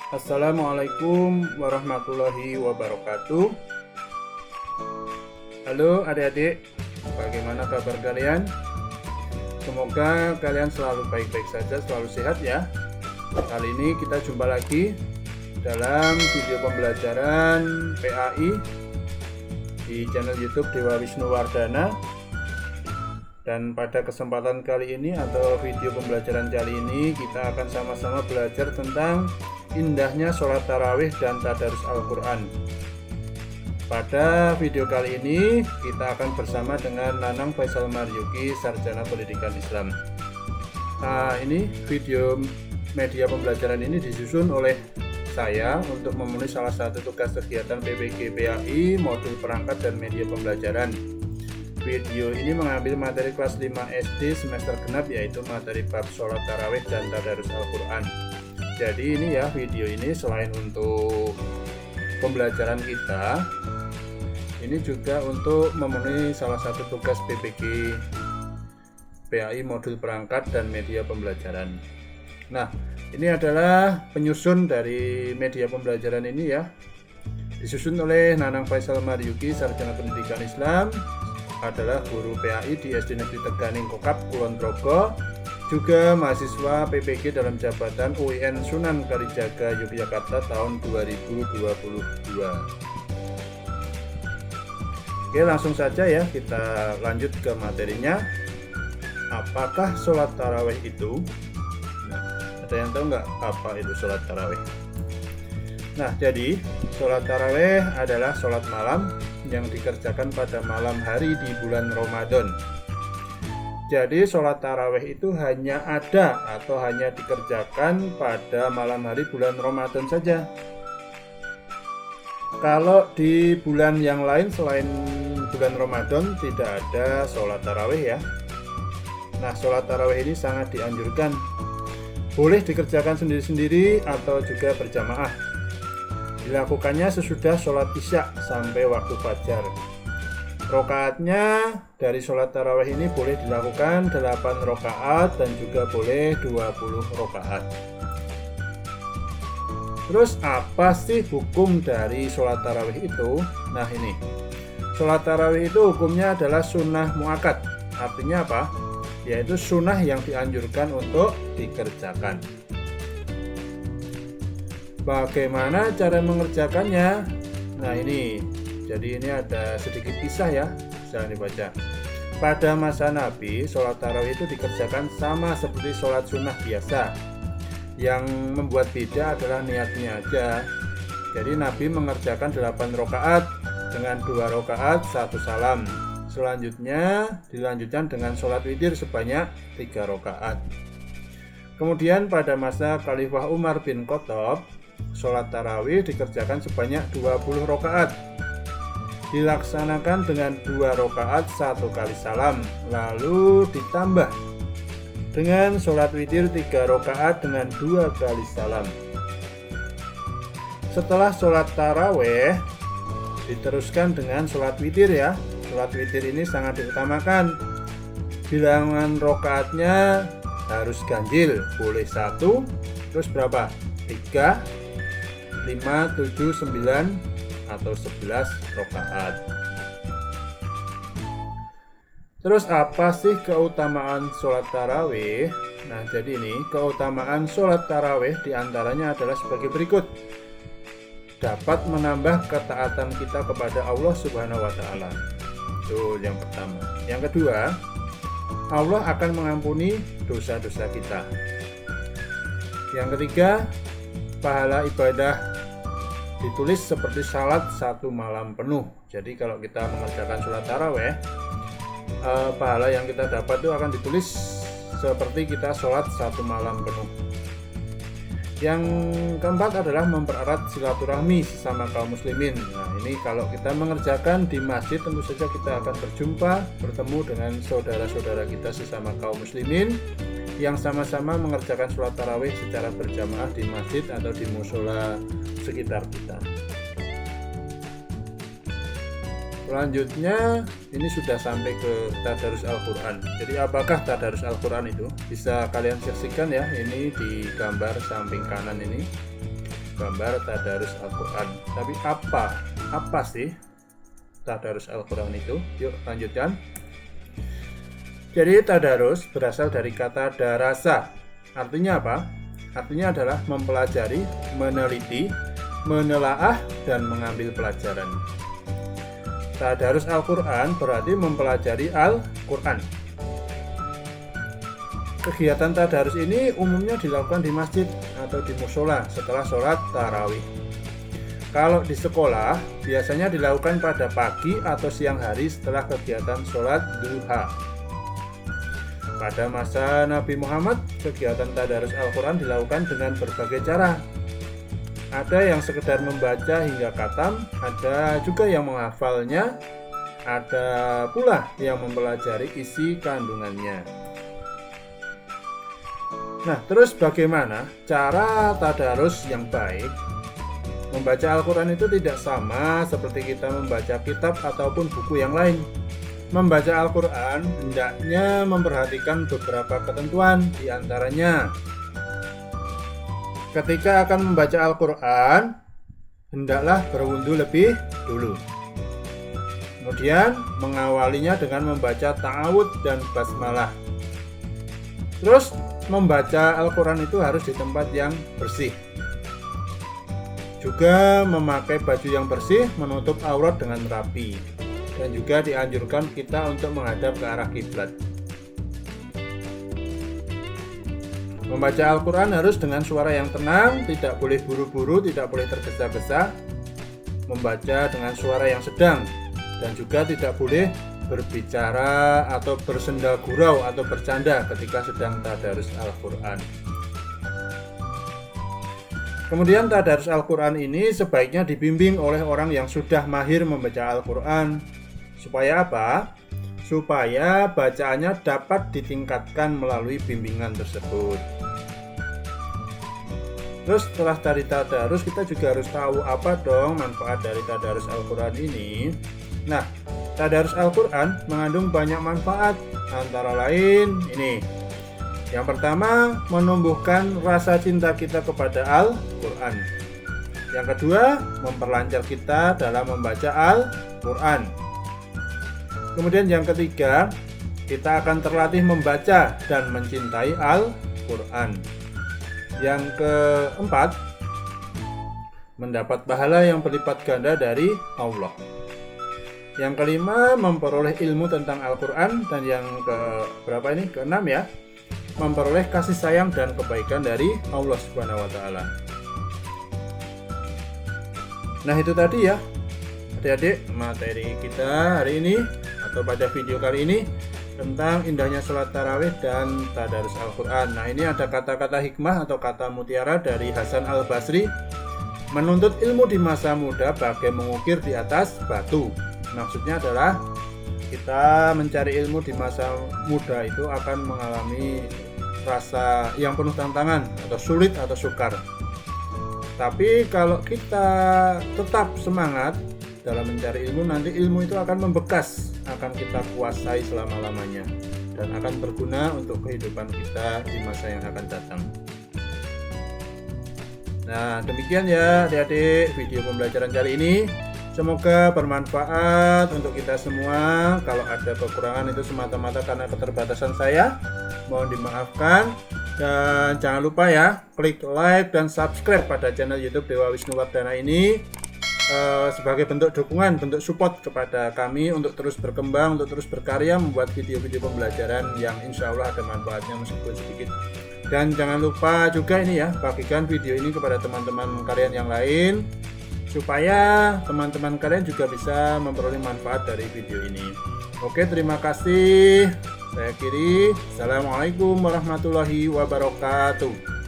Assalamualaikum warahmatullahi wabarakatuh. Halo adik-adik, bagaimana kabar kalian? Semoga kalian selalu baik-baik saja, selalu sehat ya. Kali ini kita jumpa lagi dalam video pembelajaran PAI di channel YouTube Dewa Wisnu Wardana. Dan pada kesempatan kali ini atau video pembelajaran kali ini kita akan sama-sama belajar tentang indahnya sholat tarawih dan tadarus Al-Quran. Pada video kali ini kita akan bersama dengan Nanang Faisal Maryuki, Sarjana Pendidikan Islam. Nah, ini video media pembelajaran ini disusun oleh saya untuk memenuhi salah satu tugas kegiatan PPG PAI modul perangkat dan media pembelajaran. Video ini mengambil materi kelas 5 SD semester genap, yaitu materi bab sholat tarawih dan tadarus Al-Quran. Jadi ini ya, video ini selain untuk pembelajaran kita, ini juga untuk memenuhi salah satu tugas PPG PAI modul perangkat dan media pembelajaran. Nah, ini adalah penyusun dari media pembelajaran ini ya. Disusun oleh Nanang Faisal Maryuki, Sarjana Pendidikan Islam, adalah guru PAI di SD Negeri Teganing Kokap, Kulon Progo, juga mahasiswa PPG dalam jabatan UIN Sunan Kalijaga Yogyakarta tahun 2022. Oke, langsung saja ya kita lanjut ke materinya. Apakah sholat tarawih itu? Nah, ada yang tahu nggak apa itu sholat tarawih? Nah, jadi sholat tarawih adalah sholat malam yang dikerjakan pada malam hari di bulan Ramadan. Jadi sholat tarawih itu hanya ada atau hanya dikerjakan pada malam hari bulan Ramadan saja. Kalau di bulan yang lain selain bulan Ramadan tidak ada sholat tarawih ya. Nah, sholat tarawih ini sangat dianjurkan. Boleh dikerjakan sendiri-sendiri atau juga berjamaah. Dilakukannya sesudah sholat isya sampai waktu fajar. Rokaatnya dari sholat tarawih ini boleh dilakukan 8 rokaat dan juga boleh 20 rokaat. Terus apa sih hukum dari sholat tarawih itu? Nah, ini sholat tarawih itu hukumnya adalah sunnah muakkad. Artinya apa? Yaitu sunnah yang dianjurkan untuk dikerjakan. Bagaimana cara mengerjakannya? Nah, ini jadi ini ada sedikit kisah ya, bisa dibaca. Pada masa Nabi, sholat tarawih itu dikerjakan sama seperti sholat sunnah biasa. Yang membuat beda adalah niatnya aja. Jadi Nabi mengerjakan 8 rakaat dengan 2 rakaat 1 salam. Selanjutnya dilanjutkan dengan sholat witir sebanyak 3 rakaat. Kemudian pada masa Khalifah Umar bin Khattab, sholat tarawih dikerjakan sebanyak 20 rakaat. Dilaksanakan dengan 2 rakaat 1 kali salam, lalu ditambah dengan sholat witir 3 rakaat dengan 2 kali salam. Setelah sholat tarawih diteruskan dengan sholat witir ya. Sholat witir ini sangat diutamakan. Bilangan rakaatnya harus ganjil, boleh 1, terus berapa? 3, 5, 7, 9 atau 11 rakaat. Terus apa sih keutamaan sholat tarawih? Nah, jadi ini keutamaan sholat tarawih diantaranya adalah sebagai berikut. Dapat menambah ketaatan kita kepada Allah Subhanahu wa Ta'ala. Itu yang pertama. Yang kedua, Allah akan mengampuni dosa-dosa kita. Yang ketiga, pahala ibadah ditulis seperti salat 1 malam penuh. Jadi kalau kita mengerjakan sholat tarawih, pahala yang kita dapat itu akan ditulis seperti kita sholat 1 malam penuh. Yang keempat adalah mempererat silaturahmi sesama kaum muslimin. Nah, ini kalau kita mengerjakan di masjid, tentu saja kita akan bertemu dengan saudara-saudara kita sesama kaum muslimin yang sama-sama mengerjakan sholat tarawih secara berjamaah di masjid atau di musola sekitar kita. Selanjutnya ini sudah sampai ke tadarus Al-Quran. Jadi apakah tadarus Al-Quran itu? Bisa kalian saksikan ya, ini di gambar samping kanan ini. gambar tadarus Al-Quran. Tapi apa sih tadarus Al-Quran itu? Yuk lanjutkan. Jadi tadarus berasal dari kata darasa. Artinya apa? Artinya adalah mempelajari, meneliti, menelaah, dan mengambil pelajaran. Tadarus Al-Quran berarti mempelajari Al-Quran. Kegiatan tadarus ini umumnya dilakukan di masjid atau di musola setelah sholat tarawih. Kalau di sekolah biasanya dilakukan pada pagi atau siang hari setelah kegiatan sholat duha. Pada masa Nabi Muhammad, kegiatan tadarus Al-Quran dilakukan dengan berbagai cara. Ada yang sekedar membaca hingga khatam, ada juga yang menghafalnya, ada pula yang mempelajari isi kandungannya. Nah, terus bagaimana cara tadarus yang baik? Membaca Al-Quran itu tidak sama seperti kita membaca kitab ataupun buku yang lain. Membaca Al-Quran hendaknya memperhatikan beberapa ketentuan, di antaranya ketika akan membaca Al-Quran hendaklah berwudu lebih dulu. Kemudian mengawalinya dengan membaca ta'awud dan basmalah. Terus membaca Al-Quran itu harus di tempat yang bersih. Juga memakai baju yang bersih, menutup aurat dengan rapi. Dan juga dianjurkan kita untuk menghadap ke arah kiblat. Membaca Al-Quran harus dengan suara yang tenang, tidak boleh buru-buru, tidak boleh tergesa-gesa. Membaca dengan suara yang sedang, dan juga tidak boleh berbicara atau bersenda gurau atau bercanda ketika sedang tadarus Al-Quran. Kemudian tadarus Al-Quran ini sebaiknya dibimbing oleh orang yang sudah mahir membaca Al-Quran. Supaya apa? Supaya bacaannya dapat ditingkatkan melalui bimbingan tersebut. Terus setelah dari tadarus kita juga harus tahu apa dong manfaat dari tadarus Al-Quran ini. Nah, tadarus Al-Quran mengandung banyak manfaat, antara lain ini. Yang pertama, menumbuhkan rasa cinta kita kepada Al-Quran. Yang kedua, memperlancar kita dalam membaca Al-Quran. Kemudian yang ketiga, kita akan terlatih membaca dan mencintai Al-Quran. Yang keempat, mendapat pahala yang berlipat ganda dari Allah. Yang kelima, memperoleh ilmu tentang Al-Quran. Dan yang keenam ya, memperoleh kasih sayang dan kebaikan dari Allah Subhanahu wa Ta'ala. Nah, itu tadi ya adik-adik materi kita hari ini atau pada video kali ini tentang indahnya sholat tarawih dan tadarus Al-Quran. Nah, ini ada kata-kata hikmah atau kata mutiara dari Hasan Al-Basri. Menuntut ilmu di masa muda bagai mengukir di atas batu. Maksudnya adalah kita mencari ilmu di masa muda itu akan mengalami rasa yang penuh tantangan atau sulit atau sukar. Tapi kalau kita tetap semangat dalam mencari ilmu, nanti ilmu itu akan membekas, akan kita kuasai selama-lamanya dan akan berguna untuk kehidupan kita di masa yang akan datang. Nah, demikian ya adik-adik video pembelajaran kali ini. Semoga bermanfaat untuk kita semua. Kalau ada kekurangan itu semata-mata karena keterbatasan saya, mohon dimaafkan. Dan jangan lupa ya, klik like dan subscribe pada channel YouTube Dewa Wisnu Wardana ini sebagai bentuk dukungan, bentuk support kepada kami untuk terus berkembang, untuk terus berkarya, membuat video-video pembelajaran yang insya Allah ada manfaatnya meskipun sedikit. Dan jangan lupa juga ini ya, bagikan video ini kepada teman-teman kalian yang lain, supaya teman-teman kalian juga bisa memperoleh manfaat dari video ini. Oke, terima kasih. Saya akhiri. Assalamualaikum warahmatullahi wabarakatuh.